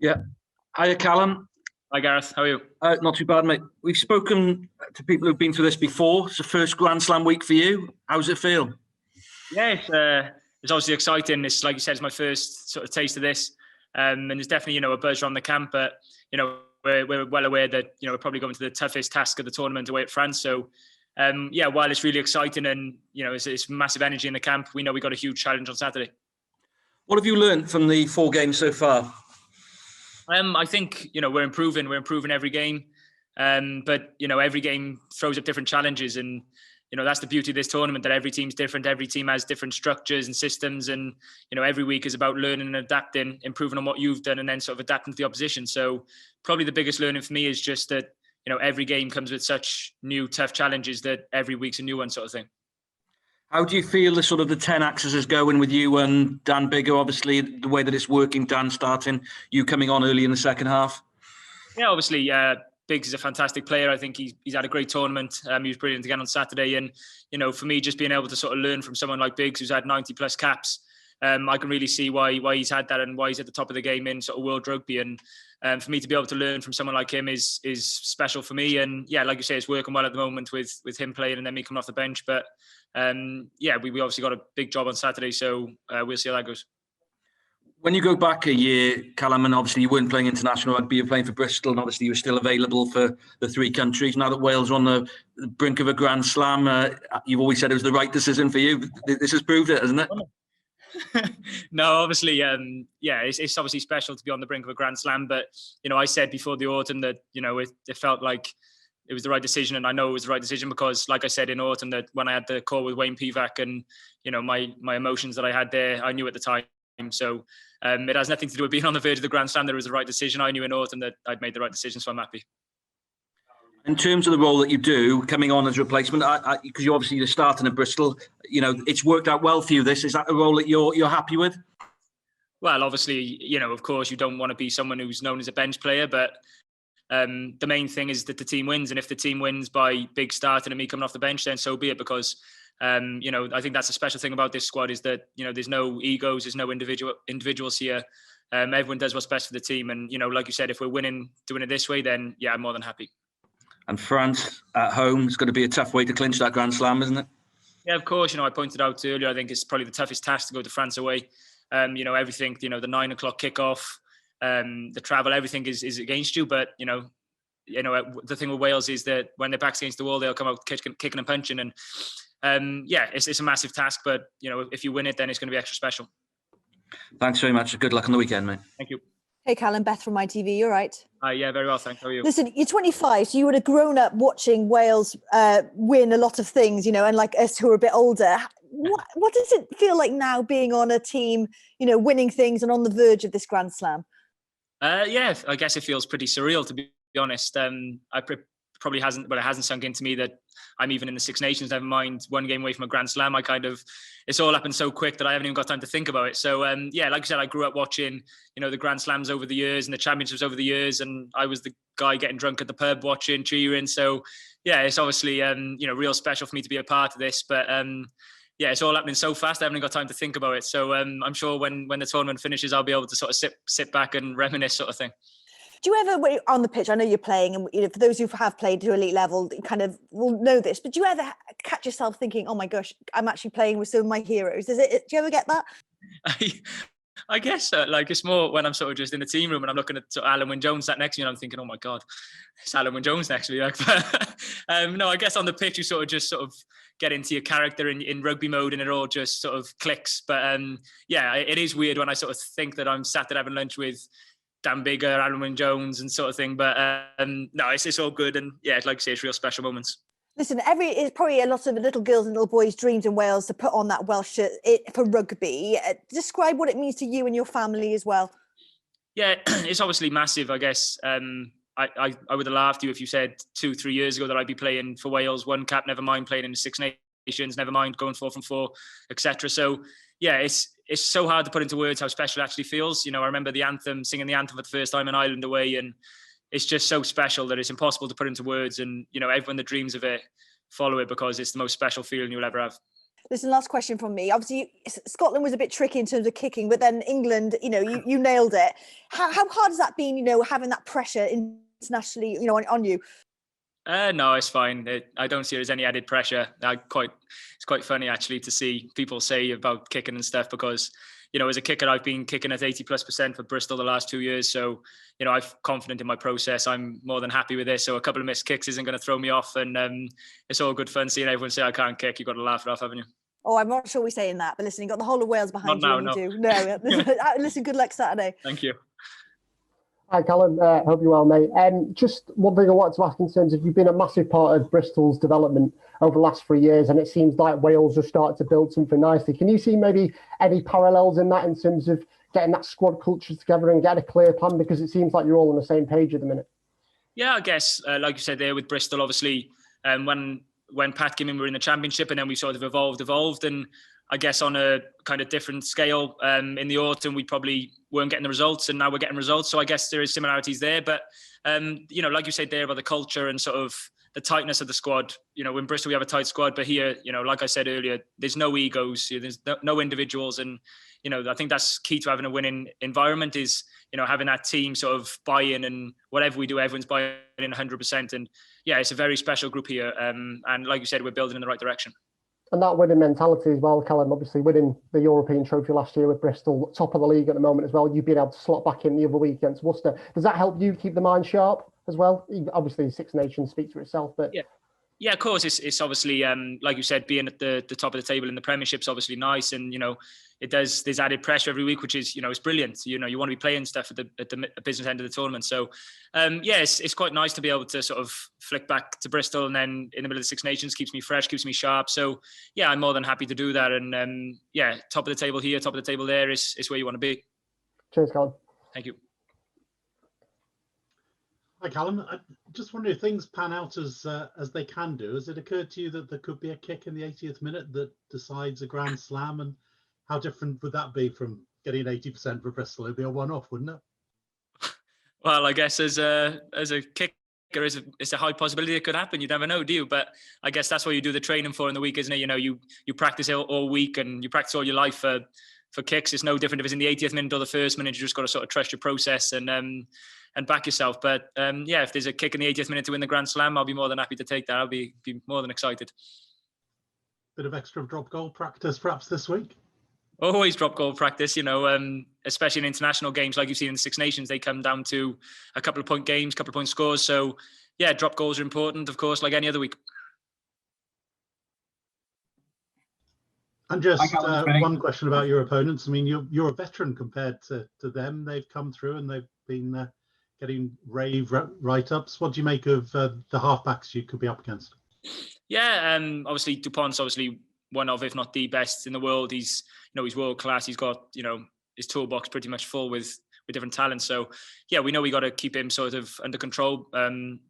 Yeah. Hiya, Callum. Hi Gareth, how are you? Not too bad, mate. We've spoken to people who've been through this before. It's the first Grand Slam week for you. How's it feel? Yeah, it's obviously exciting. It's like you said, it's my first sort of taste of this, and there's definitely a buzz around the camp. But we're well aware that we're probably going to the toughest task of the tournament away at France. So yeah, while it's really exciting and it's massive energy in the camp, we know we got a huge challenge on Saturday. What have you learned from the 4 games so far? I think we're improving. We're improving every game, but every game throws up different challenges, and that's the beauty of this tournament. That every team's different. Every team has different structures and systems, and every week is about learning and adapting, improving on what you've done, and then sort of adapting to the opposition. So probably the biggest learning for me is just that every game comes with such new tough challenges that every week's a new one, sort of thing. How do you feel the 10 axis is going with you and Dan Bigger? Obviously, the way that it's working, Dan starting, you coming on early in the second half. Yeah, obviously, Biggs is a fantastic player. I think he's had a great tournament. He was brilliant again on Saturday, and for me, just being able to sort of learn from someone like Biggs, who's had 90 plus caps, I can really see why he's had that and why he's at the top of the game in sort of world rugby. And for me to be able to learn from someone like him is special for me. And yeah, like you say, it's working well at the moment with him playing and then me coming off the bench. But yeah, we obviously got a big job on Saturday, so we'll see how that goes. When you go back a year, Callum, and obviously you weren't playing international rugby, you were playing for Bristol, and obviously you were still available for the 3 countries. Now that Wales are on the brink of a Grand Slam, you've always said it was the right decision for you. This has proved it, hasn't it? No, obviously, yeah, it's obviously special to be on the brink of a Grand Slam. But I said before the autumn that it felt like it was the right decision, and I know it was the right decision because, like I said in autumn, that when I had the call with Wayne Pivac and my emotions that I had there, I knew at the time. So it has nothing to do with being on the verge of the Grand Slam. There was the right decision. I knew in autumn that I'd made the right decision, so I'm happy. In terms of the role that you do, coming on as a replacement, because you're obviously starting at Bristol, it's worked out well for you. Is that a role that you're happy with? Well, obviously, of course, you don't want to be someone who's known as a bench player, but the main thing is that the team wins. And if the team wins by Big starting and me coming off the bench, then so be it. Because I think that's a special thing about this squad is that there's no egos, there's no individuals here. Everyone does what's best for the team, and like you said, if we're winning, doing it this way, then yeah, I'm more than happy. And France at home is going to be a tough way to clinch that Grand Slam, isn't it? Yeah, of course. I pointed out earlier, I think it's probably the toughest task to go to France away. Everything, the 9 o'clock kickoff, the travel, everything is against you. But, the thing with Wales is that when their back's against the wall, they'll come out kicking and punching. And yeah, it's a massive task. But, if you win it, then it's going to be extra special. Thanks very much. Good luck on the weekend, mate. Thank you. Hey, Callum, Beth from ITV, you all right? Yeah, very well, thanks. How are you? Listen, you're 25, so you would have grown up watching Wales win a lot of things, and like us who are a bit older. What does it feel like now being on a team, winning things and on the verge of this Grand Slam? Yeah, I guess it feels pretty surreal, to be honest. It hasn't sunk into me that I'm even in the Six Nations, never mind 1 game away from a Grand Slam. It's all happened so quick that I haven't even got time to think about it. So yeah, like I said, I grew up watching, the Grand Slams over the years and the championships over the years. And I was the guy getting drunk at the pub watching, cheering. So yeah, it's obviously, real special for me to be a part of this. But yeah, it's all happening so fast. I haven't got time to think about it. So I'm sure when the tournament finishes, I'll be able to sort of sit back and reminisce sort of thing. Do you ever, when you're on the pitch, I know you're playing, and for those who have played to elite level, you kind of will know this, but do you ever catch yourself thinking, oh my gosh, I'm actually playing with some of my heroes? Do you ever get that? I guess it's more when I'm sort of just in the team room and I'm looking at sort of Alan Wynne-Jones sat next to me and I'm thinking, oh my God, it's Alan Wynne-Jones next to me. No, I guess on the pitch you sort of get into your character in rugby mode and it all just sort of clicks. But yeah, it is weird when I sort of think that I'm sat there having lunch with Dan Bigger, Alan Wynne-Jones and sort of thing. But no, it's all good. And yeah, like I say, it's real special moments. Listen, it's probably a lot of little girls and little boys' dreams in Wales to put on that Welsh shirt for rugby. Describe what it means to you and your family as well. Yeah, it's obviously massive, I guess. I would have laughed at you if you said 2-3 years ago that I'd be playing for Wales, 1 cap, never mind playing in the Six Nations, never mind going 4 from 4, etc. So yeah, it's so hard to put into words how special it actually feels. I remember singing the anthem for the first time in Ireland away, and it's just so special that it's impossible to put into words. And everyone that dreams of it, follow it because it's the most special feeling you'll ever have. Listen, last question from me. Obviously, Scotland was a bit tricky in terms of kicking, but then England, you nailed it. How hard has that been, having that pressure internationally, on you? No, it's fine. I don't see it as any added pressure. It's quite funny actually to see people say about kicking and stuff, because as a kicker, I've been kicking at 80+% for Bristol the last 2 years. So, I'm confident in my process. I'm more than happy with this. So a couple of missed kicks isn't going to throw me off. And it's all good fun seeing everyone say I can't kick. You've got to laugh it off, haven't you? Oh, I'm not sure we're saying that, but listen, you've got the whole of Wales behind you when you do. No, listen, good luck Saturday. Thank you. Hi, Callum. Hope you're well, mate. Just one thing I wanted to ask in terms of, you've been a massive part of Bristol's development over the last 3 years, and it seems like Wales are starting to build something nicely. Can you see maybe any parallels in that in terms of getting that squad culture together and getting a clear plan? Because it seems like you're all on the same page at the minute. Yeah, I guess, like you said there with Bristol, obviously, when Pat came in, we were in the Championship, and then we sort of evolved. And I guess on a kind of different scale, in the autumn, we probably weren't getting the results, and now we're getting results. So I guess there is similarities there. But, like you said there about the culture and sort of the tightness of the squad, in Bristol, we have a tight squad. But here, like I said earlier, there's no egos, there's no individuals. And, I think that's key to having a winning environment is, having that team sort of buy in, and whatever we do, everyone's buying in 100%. And yeah, it's a very special group here. And like you said, we're building in the right direction. And that winning mentality as well, Callum, obviously winning the European trophy last year with Bristol, top of the league at the moment as well. You've been able to slot back in the other week against Worcester. Does that help you keep the mind sharp as well? Obviously, Six Nations speaks for itself, but yeah, of course. It's obviously, like you said, being at the top of the table in the Premiership's obviously nice, and there's added pressure every week, which is it's brilliant. You want to be playing stuff at the business end of the tournament. So it's quite nice to be able to sort of flick back to Bristol, and then in the middle of the Six Nations keeps me fresh, keeps me sharp. So yeah, I'm more than happy to do that. And top of the table here, top of the table there is where you want to be. Cheers, Callum. Thank you. Hi, Callum. I just wonder if things pan out as they can do. Has it occurred to you that there could be a kick in the 80th minute that decides a Grand Slam? And how different would that be from getting 80% for Bristol? It'd be a one-off, wouldn't it? Well, I guess as a kicker, it's a high possibility it could happen. You never know, do you? But I guess that's what you do the training for in the week, isn't it? You practice all week, and you practice all your life for kicks. It's no different if it's in the 80th minute or the first minute. You just got to sort of trust your process and back yourself. But if there's a kick in the 80th minute to win the Grand Slam, I'll be more than happy to take that. I'll be more than excited. Bit of extra drop goal practice perhaps this week? Always drop goal practice, especially in international games like you've seen in the Six Nations. They come down to a couple of point games, couple of point scores. So yeah, drop goals are important, of course, like any other week. And just one question about your opponents. I mean, you're a veteran compared to them. They've come through and they've been getting rave write-ups. What do you make of the halfbacks you could be up against? Yeah, obviously Dupont's obviously one of, if not the best in the world. He's he's world class. He's got his toolbox pretty much full with different talents. So yeah, we know we got to keep him sort of under control.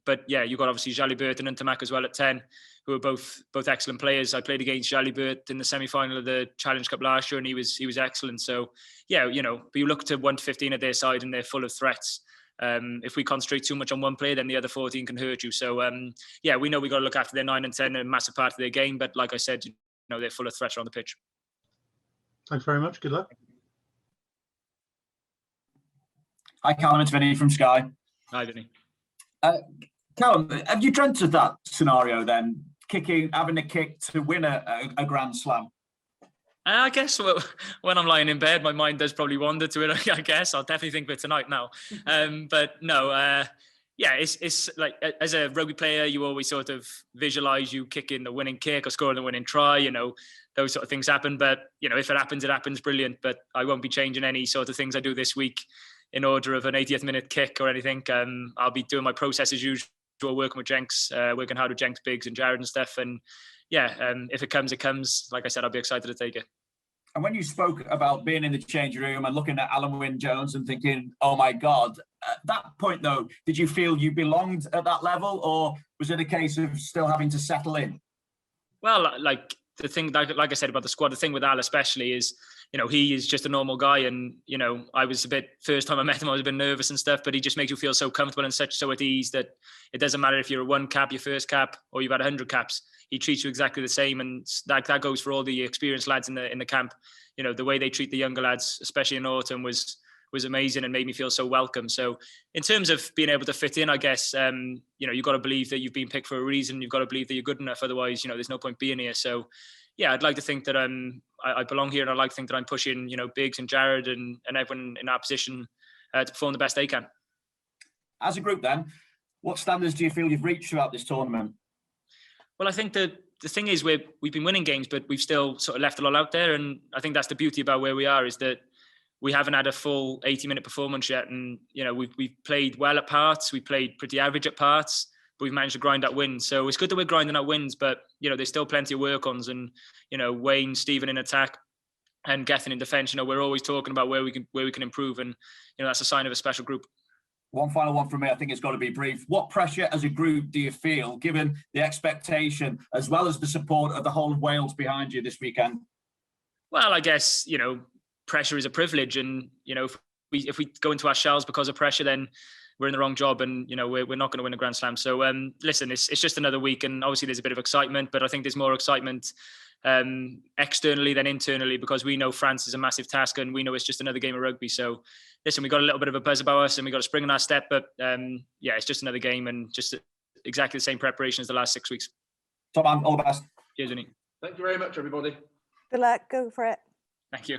But yeah, you got obviously Jalibert and Ntamak as well at 10, who are both excellent players. I played against Jalibert in the semi-final of the Challenge Cup last year, and he was excellent. So yeah, but you look to 1 to 15 at their side, and they're full of threats. If we concentrate too much on one player, then the other 14 can hurt you. So we know we got to look after their 9 and 10, a massive part of their game. But like I said, they're full of threats on the pitch. Thanks very much. Good luck. Hi, Callum. It's Vinny from Sky. Hi, Vinny. Callum, have you dreamt of that scenario then? Having a kick to win a Grand Slam? I guess when I'm lying in bed, my mind does probably wander to it. I guess I'll definitely think of it tonight now. But no, it's like as a rugby player, you always sort of visualize you kicking the winning kick or scoring the winning try. Those sort of things happen. But if it happens, brilliant. But I won't be changing any sort of things I do this week in order of an 80th minute kick or anything. I'll be doing my process as usual, working with Jenks, working hard with Jenks, Biggs and Jared and stuff. And if it comes, it comes. Like I said, I'll be excited to take it. And when you spoke about being in the changing room and looking at Alan Wynne-Jones and thinking, oh my God, at that point though, did you feel you belonged at that level, or was it a case of still having to settle in? Well, like the thing, like I said about the squad, the thing with Al especially is, he is just a normal guy. And, I was first time I met him, I was a bit nervous and stuff, but he just makes you feel so comfortable and so at ease that it doesn't matter if you're a 1 cap, your first cap, or you've had 100 caps. He treats you exactly the same. And that goes for all the experienced lads in the camp. The way they treat the younger lads, especially in autumn, was amazing and made me feel so welcome. So in terms of being able to fit in, I guess, you've got to believe that you've been picked for a reason. You've got to believe that you're good enough. Otherwise, there's no point being here. So yeah, I'd like to think that I belong here, and I'd like to think that I'm pushing, Biggs and Jared and everyone in our position to perform the best they can. As a group then, what standards do you feel you've reached throughout this tournament? Well, I think that the thing is we've been winning games, but we've still sort of left it all out there. And I think that's the beauty about where we are, is that we haven't had a full 80-minute performance yet. And, we've played well at parts. We played pretty average at parts, but we've managed to grind out wins. So it's good that we're grinding out wins, but, there's still plenty of work-ons. And, Wayne, Stephen in attack and Gethin in defence, we're always talking about where we can improve. And, that's a sign of a special group. One final one from me. I think it's got to be brief. What pressure as a group do you feel, given the expectation as well as the support of the whole of Wales behind you this weekend? Well, I guess, pressure is a privilege. And, if we go into our shells because of pressure, then we're in the wrong job, and, we're not going to win a Grand Slam. So, listen, it's just another week, and obviously there's a bit of excitement, but I think there's more excitement externally than internally, because we know France is a massive task, and we know it's just another game of rugby. So listen, we got a little bit of a buzz about us, and we got a spring in our step, but it's just another game, and just exactly the same preparation as the last 6 weeks. Top man, all the best. Cheers, Vinny. Thank you very much, everybody. Good luck. Go for it. Thank you.